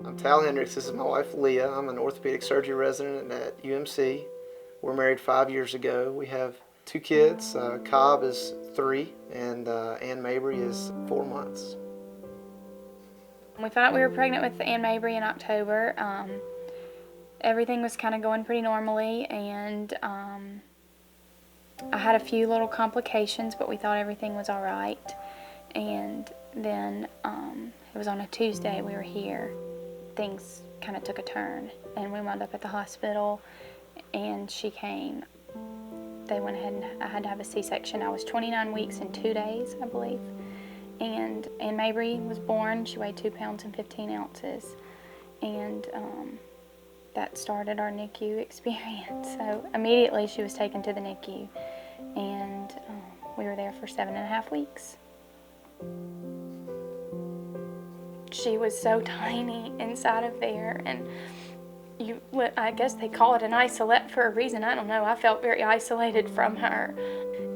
I'm Tal Hendricks. This is my wife Leah. I'm an orthopedic surgery resident at UMC. We're married 5 years ago. We have two kids. Cobb is 3 and Ann Mabry is 4 months. We found out we were pregnant with Ann Mabry in October. Everything was kind of going pretty normally, and I had a few little complications, but we thought everything was all right. And then it was on a Tuesday we were here. Things kind of took a turn, and we wound up at the hospital, and she came. They went ahead and I had to have a C-section. I was 29 weeks and 2 days, I believe. And Ann Mabry was born. She weighed 2 pounds and 15 ounces. And that started our NICU experience. So immediately she was taken to the NICU, and we were there for 7.5 weeks. She was so tiny inside of there, and I guess they call it an isolette for a reason. I don't know. I felt very isolated from her,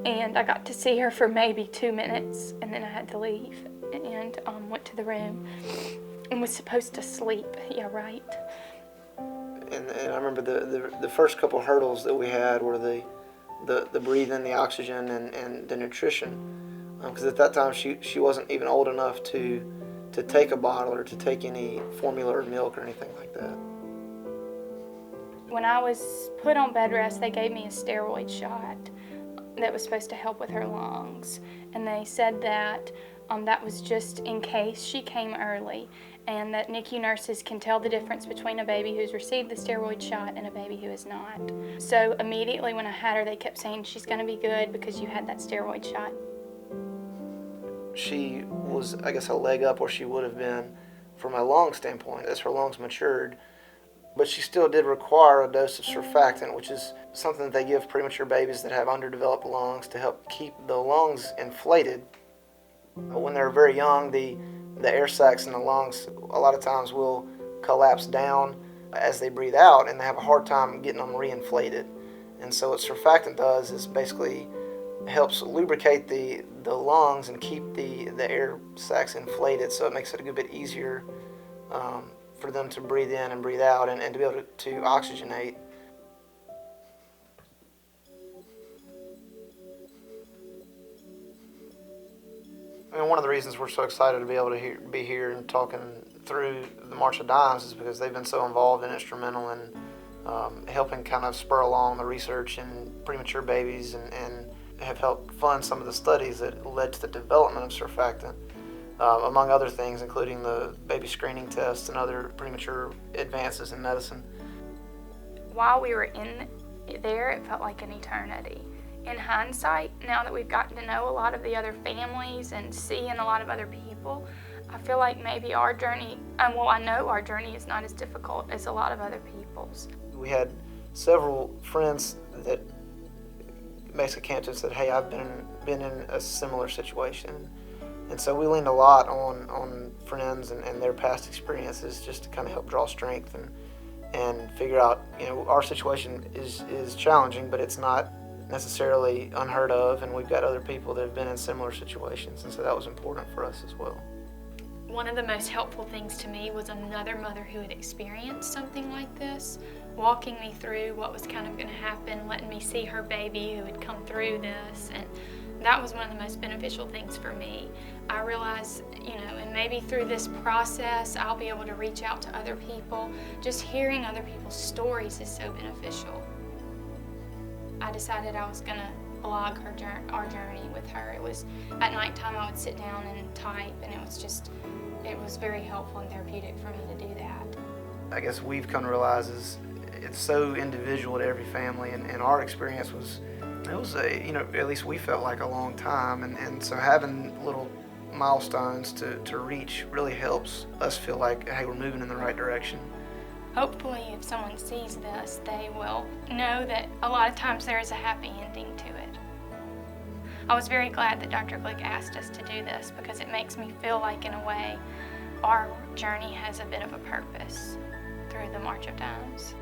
and I got to see her for maybe 2 minutes, and then I had to leave and went to the room and was supposed to sleep. Yeah, right. And I remember the first couple hurdles that we had were the breathing, the oxygen, and the nutrition. Because at that time she wasn't even old enough to take a bottle or to take any formula or milk or anything like that. When I was put on bed rest, they gave me a steroid shot that was supposed to help with her lungs. And they said that that was just in case she came early, and that NICU nurses can tell the difference between a baby who's received the steroid shot and a baby who has not. So immediately when I had her, they kept saying, she's going to be good because you had that steroid shot. She was, I guess, a leg up where she would have been from a lung standpoint as her lungs matured, but she still did require a dose of surfactant, which is something that they give premature babies that have underdeveloped lungs to help keep the lungs inflated. When they're very young, the air sacs in the lungs a lot of times will collapse down as they breathe out, and they have a hard time getting them reinflated. And so what surfactant does is basically helps lubricate the lungs and keep the air sacs inflated, so it makes it a good bit easier for them to breathe in and breathe out and to be able to oxygenate. I mean, one of the reasons we're so excited to be able to be here and talking through the March of Dimes is because they've been so involved and instrumental in helping kind of spur along the research in premature babies and have helped fund some of the studies that led to the development of surfactant, among other things, including the baby screening tests and other premature advances in medicine. While we were in there, it felt like an eternity. In hindsight, now that we've gotten to know a lot of the other families and seeing a lot of other people, I feel like maybe our journey, I know our journey is not as difficult as a lot of other people's. We had several friends that basically came to us and said, hey, I've been in a similar situation. And so we leaned a lot on friends and their past experiences just to kind of help draw strength and figure out, our situation is challenging, but it's not necessarily unheard of, and we've got other people that have been in similar situations, and so that was important for us as well. One of the most helpful things to me was another mother who had experienced something like this, walking me through what was kind of going to happen, letting me see her baby who had come through this, and that was one of the most beneficial things for me. I realized, and maybe through this process I'll be able to reach out to other people. Just hearing other people's stories is so beneficial. I decided I was going to blog our journey with her. It was at nighttime I would sit down and type, and it was very helpful and therapeutic for me to do that. I guess we've come to realize it's so individual to every family, and our experience was at least we felt like a long time, and so having little milestones to reach really helps us feel like, hey, we're moving in the right direction. Hopefully, if someone sees this, they will know that a lot of times there is a happy ending to it. I was very glad that Dr. Glick asked us to do this because it makes me feel like, in a way, our journey has a bit of a purpose through the March of Dimes.